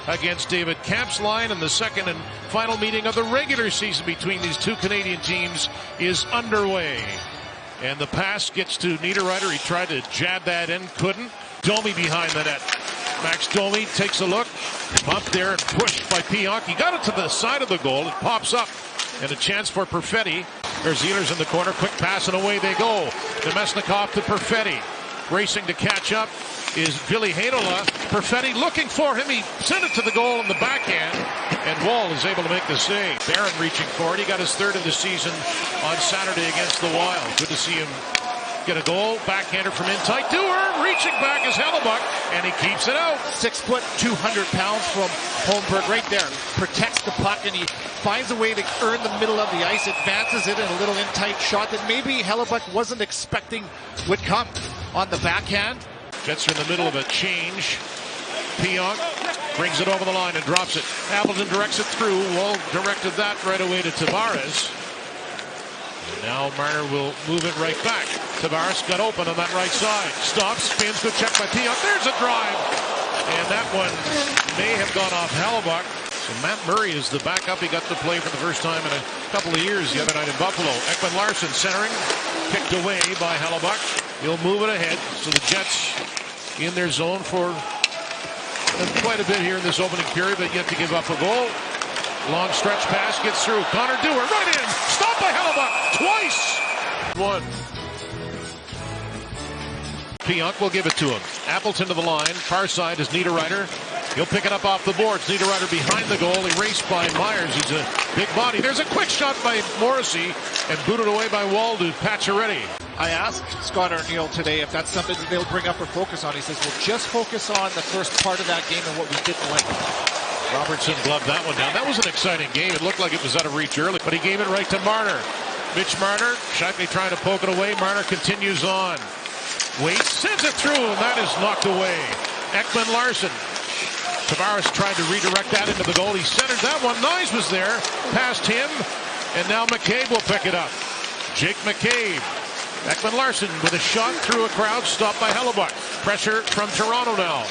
against David Kamp's line, and the second and final meeting of the regular season between these two Canadian teams is underway. And the pass gets to Niederreiter. He tried to jab that in, couldn't. Domi behind the net. Max Domi takes a look. Bumped there and pushed by Pionk. He got it to the side of the goal. It pops up. And a chance for Perfetti. There's Ehlers in the corner. Quick pass and away they go. Nemesnikov to Perfetti. Racing to catch up is Ville Heinola. Perfetti looking for him. He sent it to the goal in the backhand. And Wall is able to make the save. Barron reaching for it. He got his third of the season on Saturday against the Wild. Good to see him get a goal. Backhander from in tight. Dewar reaching back is Hellebuck, and he keeps it out. 6 foot, 200 pounds from Holmberg right there. Protects the puck, and he finds a way to earn the middle of the ice. Advances it in a little in tight shot that maybe Hellebuck wasn't expecting would come on the backhand. Jets are in the middle of a change. Pionk brings it over the line and drops it. Appleton directs it through. Wall directed that right away to Tavares. And now Marner will move it right back. Tavares got open on that right side. Stops, spins, good check by Pionk. There's a drive. And that one may have gone off Hellebuck. So Matt Murray is the backup. He got to play for the first time in a couple of years the other night in Buffalo. Ekman Larsson centering. Kicked away by Hellebuck. He'll move it ahead. So the Jets in their zone for quite a bit here in this opening period, but yet to give up a goal. Long stretch pass gets through. Connor Dewar right in. Stopped by Hellebuck twice. One. Pionk will give it to him. Appleton to the line. Far side is Niederreiter. He'll pick it up off the boards. Niederreiter behind the goal. Erased by Myers. He's a big body. There's a quick shot by Morrissey and booted away by Wall to Pacioretty. I asked Scott Arniel today if that's something that they'll bring up or focus on. He says, we'll just focus on the first part of that game and what we didn't like. Robertson gloved that one down. That was an exciting game. It looked like it was out of reach early, but he gave it right to Marner. Mitch Marner, Scheifele trying to poke it away. Marner continues on. Waits, sends it through, and that is knocked away. Ekman Larsson. Tavares tried to redirect that into the goal. He centered that one. Nyes was there, past him, and now McCabe will pick it up. Jake McCabe. Ekman Larsson with a shot through a crowd, stopped by Hellebuck. Pressure from Toronto now.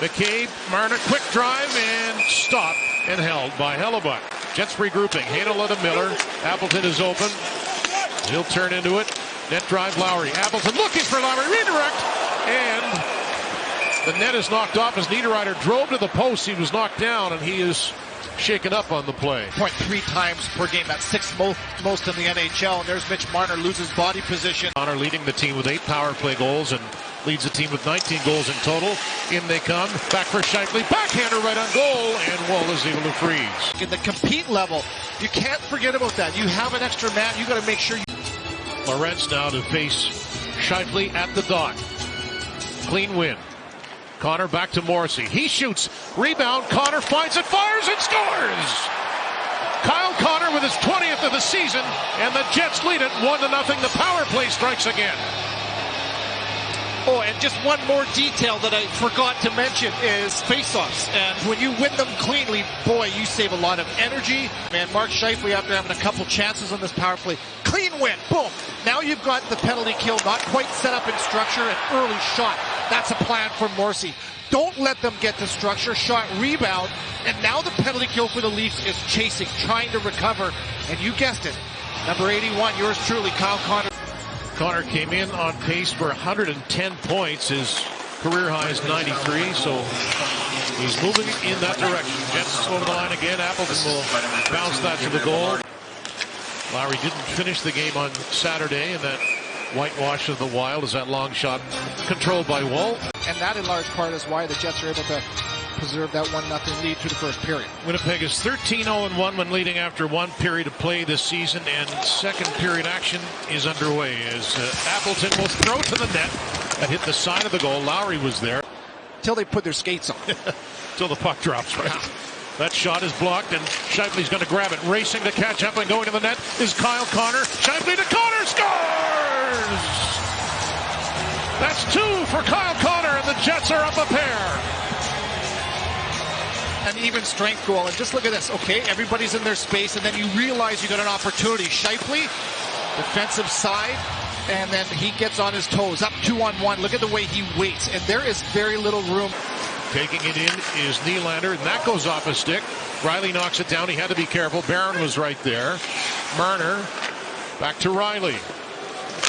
McCabe, Marner, quick drive, and stopped and held by Hellebuck. Jets regrouping. Heinola to Miller. Appleton is open. He'll turn into it. Net drive, Lowry. Appleton looking for Lowry. Redirect. And the net is knocked off as Niederreiter drove to the post. He was knocked down, and he is shaken up on the play. 0.3 times per game. That's sixth most in the NHL. And there's Mitch Marner loses body position. Marner leading the team with 8 power play goals and leads the team with 19 goals in total. In they come. Back for Scheifele. Backhander right on goal. And Wall is able to freeze. In the compete level, you can't forget about that. You have an extra man. You got to make sure you... Lorentz now to face Scheifele at the dot. Clean win. Connor back to Morrissey. He shoots. Rebound. Connor finds it. Fires and scores. Kyle Connor with his 20th of the season. And the Jets lead it 1-0. The power play strikes again. Oh, and just one more detail that I forgot to mention is face-offs. And when you win them cleanly, boy, you save a lot of energy. Man, Mark Scheifele, after having a couple chances on this power play, clean win, boom. Now you've got the penalty kill, not quite set up in structure, an early shot. That's a plan for Morrissey. Don't let them get to structure, shot, rebound, and now the penalty kill for the Leafs is chasing, trying to recover, and you guessed it. Number 81, yours truly, Kyle Connor. Connor came in on pace for 110 points. His career high is 93, so he's moving in that direction. Jets over the line again. Appleton will bounce that to the goal. Lowry didn't finish the game on Saturday, and that whitewash of the Wild is that long shot controlled by Wall. And that in large part is why the Jets are able to preserve that 1-0 lead through the first period. Winnipeg is 13-0-1 when leading after one period of play this season, and second period action is underway as Appleton will throw to the net that hit the side of the goal. Lowry was there. Until they put their skates on. Until the puck drops, right? Yeah. That shot is blocked, and Scheifele's going to grab it. Racing to catch up and going to the net is Kyle Connor. Scheifele to Connor, scores! That's 2 for Kyle Connor, and the Jets are up a pair. An even strength goal, and just look at this. Okay, everybody's in their space, and then you realize you got an opportunity. Scheifele, defensive side, and then he gets on his toes, up 2-on-1. Look at the way he waits, and there is very little room. Taking it in is Nylander, and that goes off a stick. Riley knocks it down. He had to be careful. Barron was right there. Marner back to Riley.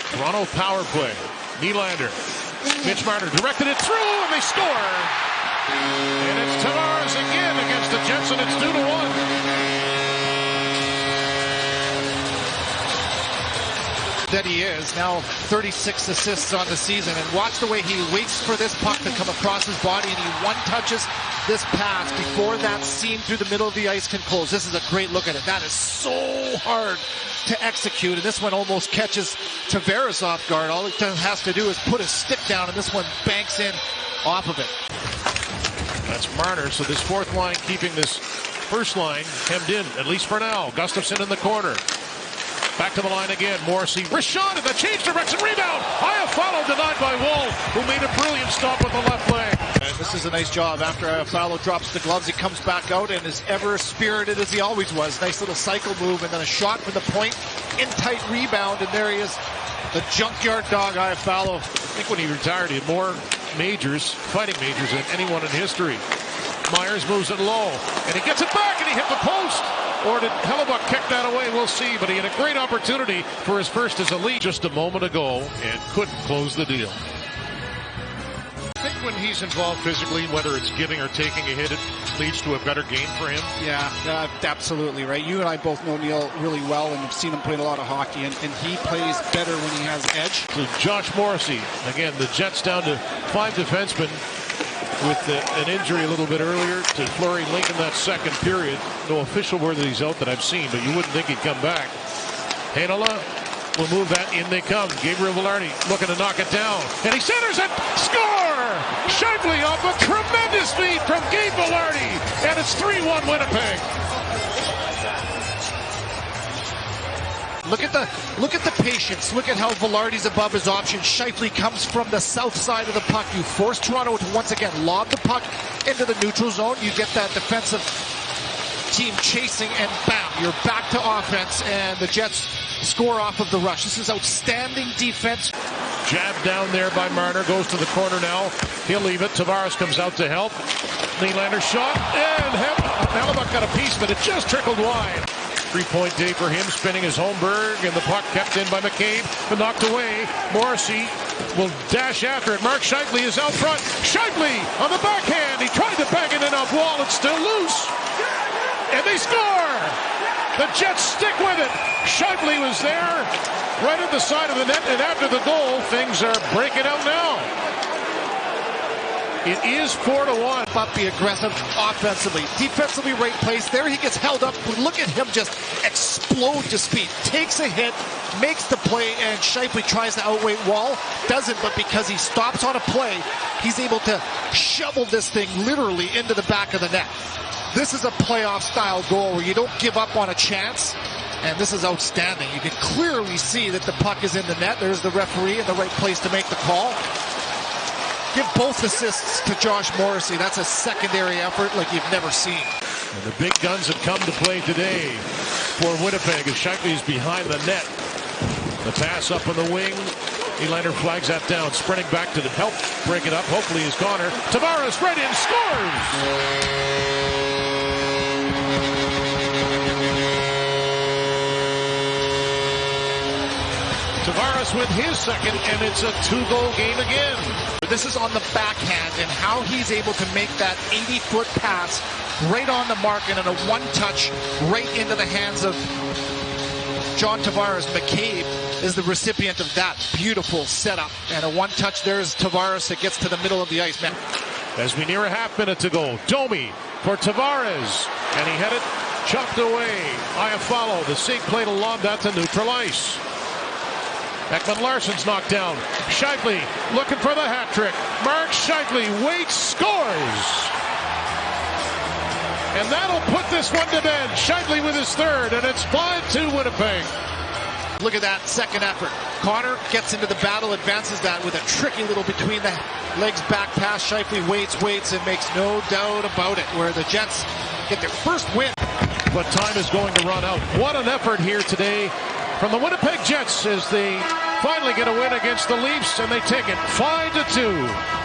Toronto power play. Nylander. Mitch Marner directed it through, and they score. And it's Tavares again against the Jets, and it's 2-1. That he is now 36 assists on the season, and watch the way he waits for this puck to come across his body, and he one touches this pass before that seam through the middle of the ice can close. This is a great look at it. That is so hard to execute, and this one almost catches Tavares off guard. All he has to do is put his stick down, and this one banks in off of it. That's Marner, so this fourth line keeping this first line hemmed in, at least for now. Gustafsson in the corner. Back to the line again. Morrissey, wrist shot, and the change direction, rebound. Iafallo denied by Woll, who made a brilliant stop with the left leg. And this is a nice job. After Iafallo drops the gloves, he comes back out and is ever spirited as he always was. Nice little cycle move, and then a shot from the point, in tight rebound, and there he is, the junkyard dog Iafallo. I think when he retired, he had more majors, fighting majors, than anyone in history. Myers moves it low, and he gets it back, and he hit the post. Or did Hellebuck kick that away? We'll see. But he had a great opportunity for his first as a lead just a moment ago and couldn't close the deal. I think when he's involved physically, whether it's giving or taking a hit, it leads to a better game for him. Yeah, absolutely right. You and I both know Neil really well and have seen him play a lot of hockey, and he plays better when he has edge. So Josh Morrissey, again, the Jets down to 5 defensemen. With an injury a little bit earlier to Fleury late in that second period. No official word that he's out that I've seen, but you wouldn't think he'd come back. Heinola will move that. In they come. Gabriel Vilardi looking to knock it down. And he centers it. Score! Scheifele off a tremendous feed from Gabe Vilardi. And it's 3-1 Winnipeg. Look at the patience. Look at how Vilardi's above his option. Scheifele comes from the south side of the puck. You force Toronto to once again lob the puck into the neutral zone. You get that defensive team chasing, and bam, you're back to offense, and the Jets score off of the rush. This is outstanding defense. Jab down there by Marner, goes to the corner now. He'll leave it. Tavares comes out to help. Nylander shot, and Hellebuck got a piece, but it just trickled wide. 3-point day for him, spinning his Holmberg, and the puck kept in by McCabe, but knocked away. Morrissey will dash after it. Mark Scheifele is out front. Scheifele on the backhand. He tried to bang it in off Wall. It's still loose. And they score! The Jets stick with it. Scheifele was there, right at the side of the net, and after the goal, things are breaking out now. It is 4-1. But be aggressive offensively. Defensively, right place. There he gets held up. Look at him just explode to speed. Takes a hit, makes the play, and Scheifele tries to outweigh Wall. Doesn't, but because he stops on a play, he's able to shovel this thing literally into the back of the net. This is a playoff-style goal where you don't give up on a chance, and this is outstanding. You can clearly see that the puck is in the net. There's the referee in the right place to make the call. Give both assists to Josh Morrissey. That's a secondary effort like you've never seen. And the big guns have come to play today for Winnipeg as Scheifele is behind the net. The pass up on the wing. Nylander flags that down. Sprinting back to help break it up. Hopefully is Connor. Tavares right in, scores! Tavares with his second, and it's a 2-goal game again. This is on the backhand, and how he's able to make that 80-foot pass right on the mark and in a one-touch right into the hands of John Tavares. McCabe is the recipient of that beautiful setup, and a one-touch. There's Tavares that gets to the middle of the ice. Man. As we near a half minute to go, Domi for Tavares, and he had it chopped away. Iafallo, the sink play to lob that to neutral ice. Ekman Larsson's knocked down. Scheifele looking for the hat trick. Mark Scheifele waits, scores. And that'll put this one to bed. Scheifele with his third, and it's 5-2 Winnipeg. Look at that second effort. Connor gets into the battle, advances that with a tricky little between the legs back pass. Scheifele waits, and makes no doubt about it, where the Jets get their first win. But time is going to run out. What an effort here today from the Winnipeg Jets as they finally get a win against the Leafs, and they take it 5-2.